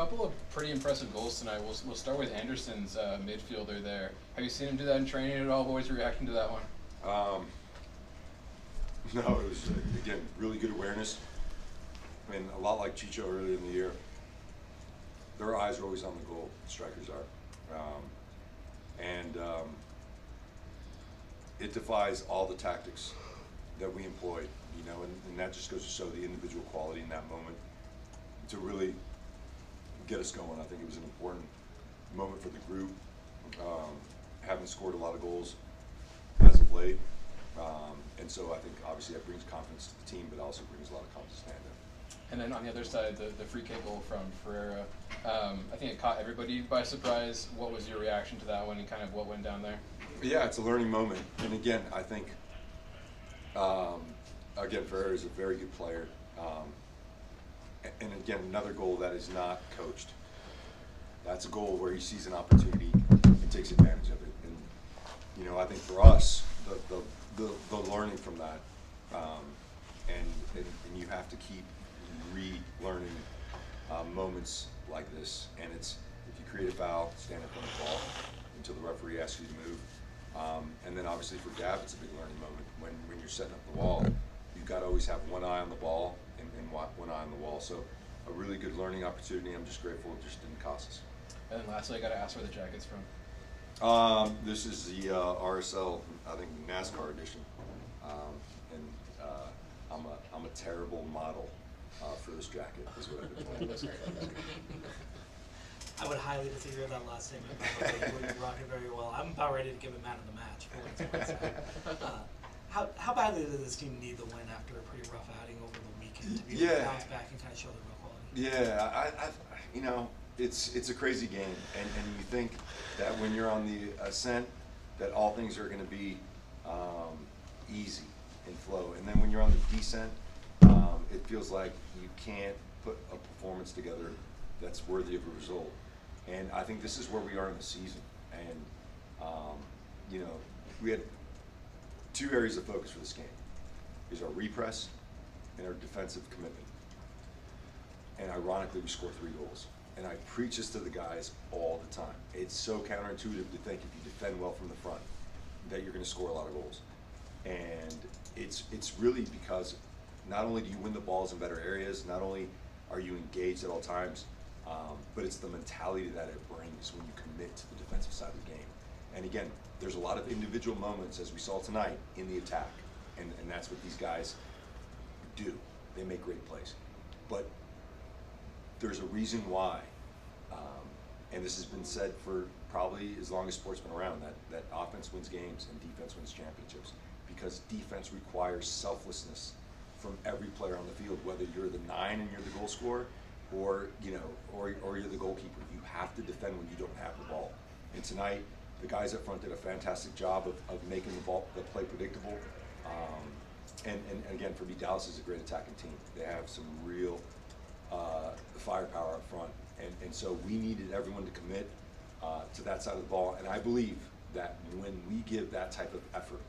couple of pretty impressive goals tonight. We'll start with Anderson's midfielder there. Have you seen him do that in training at all? What was your reaction to that one? No, it was, again, really good awareness. I mean, a lot like Chicho earlier in the year. Their eyes are always on the goal, strikers are. It defies all the tactics that we employ, and that just goes to show the individual quality in that moment to really get us going. I think it was an important moment for the group, having scored a lot of goals as of late. And so I think obviously that brings confidence to the team, but also brings a lot of confidence to stand there. And then on the other side, the free kick goal from Ferreira, I think it caught everybody by surprise. What was your reaction to that one and kind of what went down there? Yeah, it's a learning moment. And again, I think, Ferreira is a very good player. And again, another goal that is not coached. That's a goal where he sees an opportunity and takes advantage of it. And, I think for us, the learning from that, and you have to keep relearning moments like this. And it's, if you create a foul, stand up on the ball until the referee asks you to move. And then obviously for Gab, it's a big learning moment. When you're setting up the wall, you've got to always have one eye on the ball and one eye on the wall. So a really good learning opportunity. I'm just grateful it just didn't cost us. And then lastly, I got to ask where the jacket's from. This is the RSL, I think NASCAR edition, I'm a terrible model for this jacket. Is what I've been told. I would highly disagree with that last statement. You're rocking very well. I'm about ready to give it man of the match. How badly does this team need the win after a pretty rough outing over the weekend to be able to bounce back and kind of show their real quality? Yeah, it's a crazy game, and you think that when you're on the ascent, that all things are going to be easy and flow, and then when you're on the descent, it feels like you can't put a performance together that's worthy of a result. And I think this is where we are in the season, and we had two areas of focus for this game. Is our repress and our defensive commitment. And ironically, we scored 3 goals. And I preach this to the guys all the time. It's so counterintuitive to think if you defend well from the front that you're going to score a lot of goals. And it's really because not only do you win the balls in better areas, not only are you engaged at all times, but it's the mentality that it brings when you commit to the defensive side of the game. And again, there's a lot of individual moments, as we saw tonight, in the attack. And that's what these guys do. They make great plays. But there's a reason why, and this has been said for probably as long as sport's been around, that offense wins games and defense wins championships, because defense requires selflessness from every player on the field, whether you're the 9 and you're the goal scorer, or you're the goalkeeper. You have to defend when you don't have the ball. And tonight, the guys up front did a fantastic job of making the play predictable. And again, for me, Dallas is a great attacking team. They have some real firepower up front, and so we needed everyone to commit to that side of the ball. And I believe that when we give that type of effort,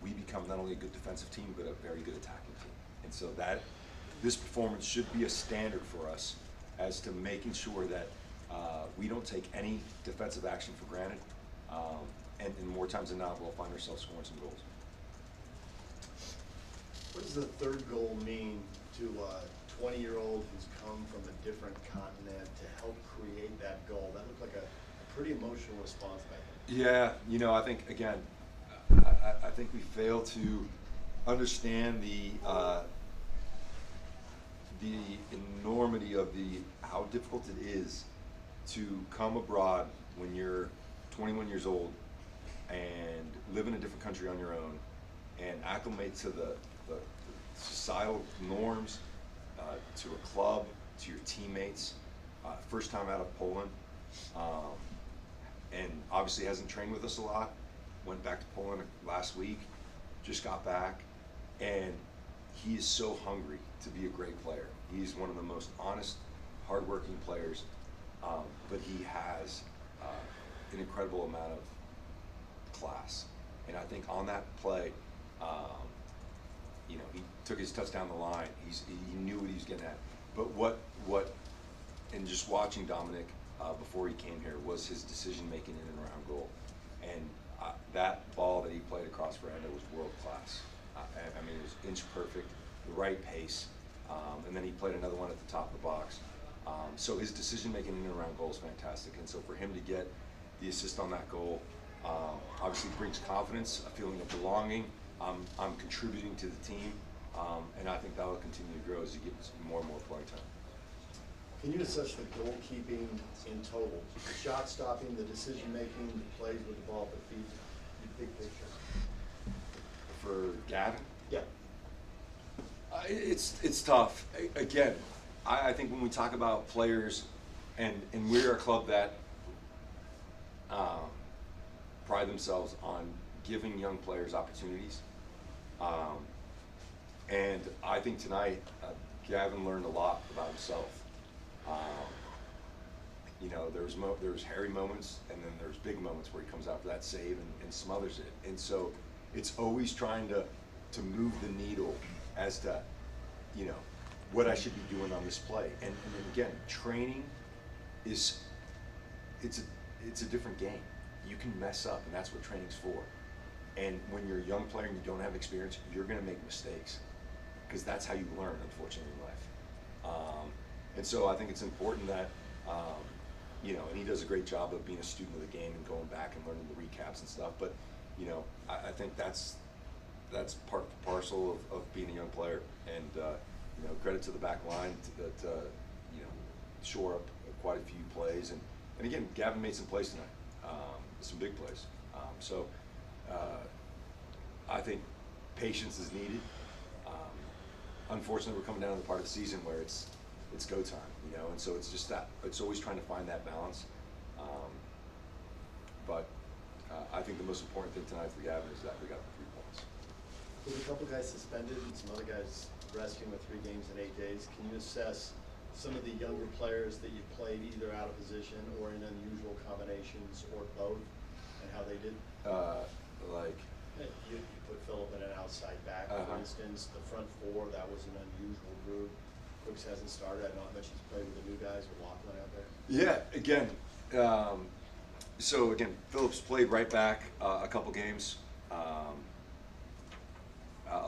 we become not only a good defensive team, but a very good attacking team. And so that this performance should be a standard for us as to making sure that we don't take any defensive action for granted, and more times than not, we'll find ourselves scoring some goals. What does the third goal mean to a 20-year-old who's come from a different continent to help create that goal? That looked like a pretty emotional response by him. Yeah, I think, again, I think we fail to understand the enormity of how difficult it is to come abroad when you're 21 years old and live in a different country on your own and acclimate to the societal norms, to a club, to your teammates. First time out of Poland, and obviously hasn't trained with us a lot. Went back to Poland last week, just got back, and he is so hungry to be a great player. He's one of the most honest, hardworking players, but he has an incredible amount of class. And I think on that play, he took his touch down the line. He knew what he was getting at. But what and just watching Dominic before he came here was his decision making in and around goal, and that ball that he played across veranda was world class. I mean, it was inch perfect, the right pace, and then he played another one at the top of the box. So his decision making in and around goal is fantastic, and so for him to get the assist on that goal obviously brings confidence, a feeling of belonging. I'm contributing to the team, and I think that will continue to grow as he gets more and more playing time. Can you assess the goalkeeping in total? The shot stopping, the decision making, the plays with the ball at the feet, the big picture. For Gavin? Yeah. It's tough. Again, I think when we talk about players, and we're a club that pride themselves on giving young players opportunities. And I think tonight, Gavin learned a lot about himself. You know, there's hairy moments, and then there's big moments where he comes out for that save and smothers it. And so it's always trying to move the needle as to, you know, what I should be doing on this play. And then again, training it's a different game. You can mess up, and that's what training's for. And when you're a young player and you don't have experience, you're going to make mistakes, because that's how you learn, unfortunately, in life. And so I think it's important that, you know, and he does a great job of being a student of the game and going back and learning the recaps and stuff. But, you know, I think that's part and parcel of being a young player. And, you know, credit to the back line that, you know, shore up quite a few plays. And again, Gavin made some plays tonight, some big plays. So I think patience is needed. Unfortunately, we're coming down to the part of the season where it's go time, you know, and so it's just that, it's always trying to find that balance. But I think the most important thing tonight for Gavin is that we got the 3 points. With a couple guys suspended and some other guys resting with 3 games in 8 days, can you assess some of the younger players that you played either out of position or in unusual combinations or both, and how they did? Like? You put Phillip in an outside back, for instance. The front 4, that was an unusual group. Crooks hasn't started. Not much he's played with the new guys with Laughlin out there. Yeah, again, so again, Phillips played right back a couple games.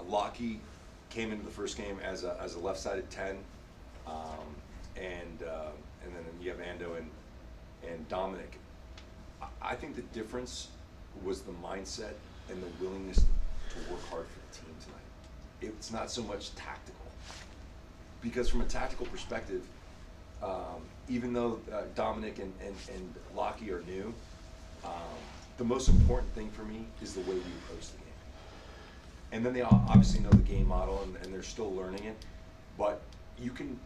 Lockie came into the first game as a left-sided 10, and then you have Ando and Dominic. I think the difference was the mindset and the willingness to work hard for the team tonight. It's not so much tactical, because from a tactical perspective, even though Dominic and Lockie are new, the most important thing for me is the way we approach the game. And then they obviously know the game model, and they're still learning it. But you can,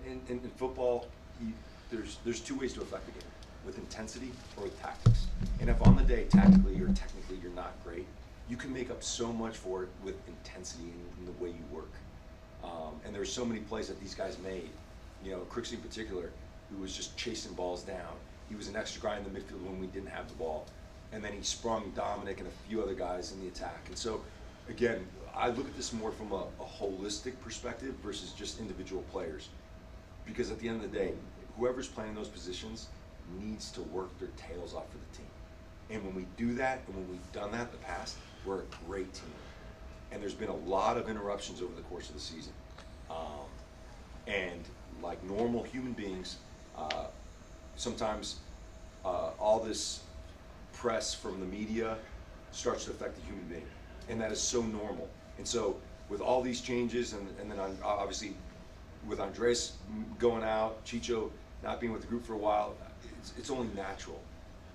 in football, there's 2 ways to affect the game: with intensity or with tactics. And if on the day, tactically or technically, you're not great, you can make up so much for it with intensity in the way you work. And there's so many plays that these guys made. You know, Crooksy in particular, who was just chasing balls down. He was an extra guy in the midfield when we didn't have the ball. And then he sprung Dominic and a few other guys in the attack. And so, again, I look at this more from a holistic perspective versus just individual players. Because at the end of the day, whoever's playing those positions needs to work their tails off for the team. And when we do that, and when we've done that in the past, we're a great team. And there's been a lot of interruptions over the course of the season. And like normal human beings, sometimes all this press from the media starts to affect the human being. And that is so normal. And so with all these changes, and then obviously with Andres going out, Chicho not being with the group for a while, it's only natural.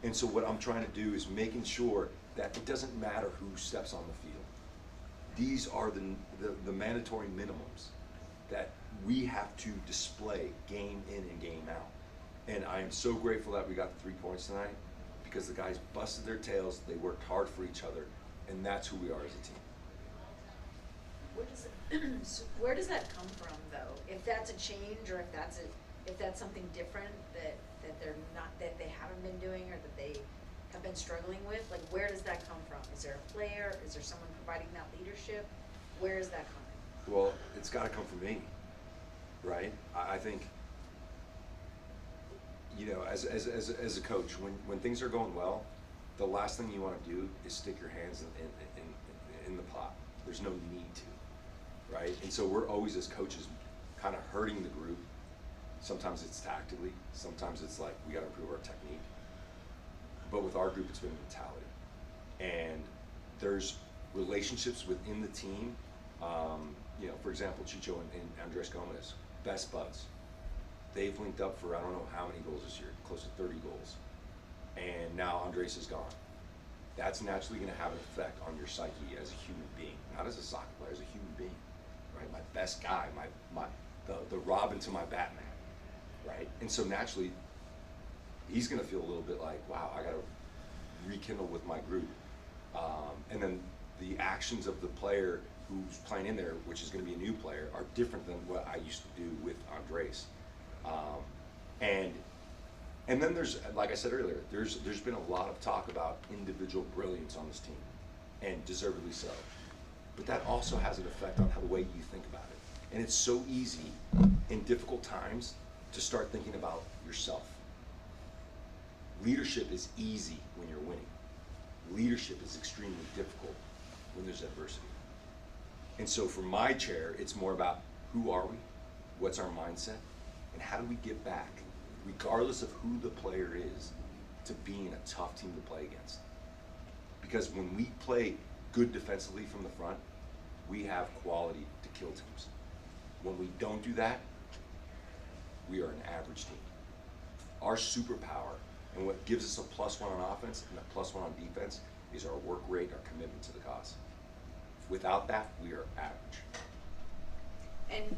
And so what I'm trying to do is making sure that it doesn't matter who steps on the field. These are the mandatory minimums that we have to display game in and game out. And I am so grateful that we got the 3 points tonight, because the guys busted their tails, they worked hard for each other, and that's who we are as a team. Where does that come from, though? If that's a change, or if that's something different that they haven't been doing, or that they have been struggling with, like, where does that come from? Is there a player? Is there someone providing that leadership? Where is that coming? Well, it's got to come from me, right? I think you know, as a coach, when things are going well, the last thing you want to do is stick your hands in the pot. There's no need to, right? And so we're always, as coaches, kind of hurting the group. Sometimes it's tactically, sometimes it's like we got to improve our technique. But with our group, it's been mentality. And there's relationships within the team. You know, for example, Chicho and Andres Gomez, best buds. They've linked up for I don't know how many goals this year, close to 30 goals. And now Andres is gone. That's naturally going to have an effect on your psyche as a human being, not as a soccer player, as a human being, right? My best guy, the Robin to my Batman, right? And so naturally, he's going to feel a little bit like, wow, I got to rekindle with my group. And then the actions of the player who's playing in there, which is going to be a new player, are different than what I used to do with Andres. And then there's, like I said earlier, there's been a lot of talk about individual brilliance on this team, and deservedly so. But that also has an effect on how the way you think about it. And it's so easy in difficult times to start thinking about yourself. Leadership is easy when you're winning. Leadership is extremely difficult when there's adversity. And so for my chair, it's more about who are we, what's our mindset, and how do we get back, regardless of who the player is, to being a tough team to play against. Because when we play good defensively from the front, we have quality to kill teams. When we don't do that, we are an average team. Our superpower and what gives us a +1 on offense and a +1 on defense is our work rate, our commitment to the cause. Without that, we are average. And